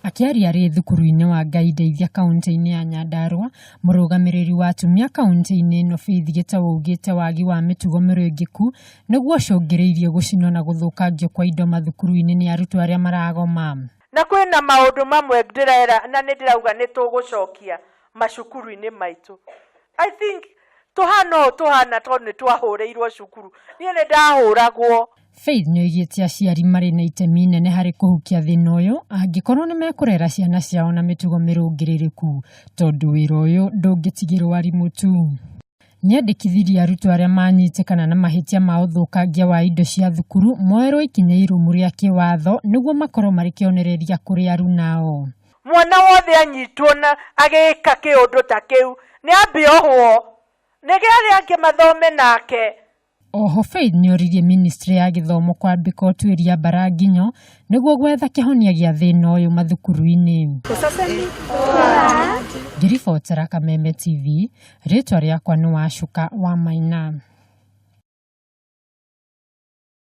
Akiaria arĩ thukuru-inĩ wa Ngai Ndeithia kaunti-inĩ ya Nyandarua, mũrũgamĩrĩri wa atumia kaunti-inĩ ĩno Faith Gĩtaũ augĩte wagi wa mĩtugo mĩrũngĩku nĩguo ũcũngĩrĩirie gũcinwo na gũthũkangio kwa indo mathukuru-inĩ nĩ arutwo arĩa maragoma. Na kwĩna maũndũ mamwe ndĩrera na nĩndĩrauga nĩtũgũcokia macukuru-inĩ maitũ. I think tuhana tondũ nĩtwahũrĩirwo cukuru. Niĩ nĩndahũragwo. Faith nĩoigĩte aciari marĩ na itemi inene harĩ kũhukia thĩna ũyũ angĩkorwo nĩmekũrera ciana ciao na mĩtugo mĩrũngĩrĩrĩku, tondũ wĩra ũyũ ndũngĩtigĩrwo arimũ tu. Nĩandĩkithirie arutwo arĩa manyitĩkana na mahĩtia ma ũthũkangia wa indo cia thukuru moerwo ikinya irumu rĩa kĩwatho nĩguo makorwo marĩ kĩonereria kũrĩ arunao. Mwana wothe anyitwo na agĩka kĩũndũ ta kĩu nĩambe ohwo nĩgetha angĩ mathome nake. Oho Faith nĩoririe ministry ya gĩthomo kwambĩka ũtuĩria Baranginyo nĩguo gwetha kĩhonia gĩa thĩna ũyũ mathukuru-inĩ. Ngĩribotera Kameme TV, rĩtwa rĩakwa nĩ Wacuka Wamaina.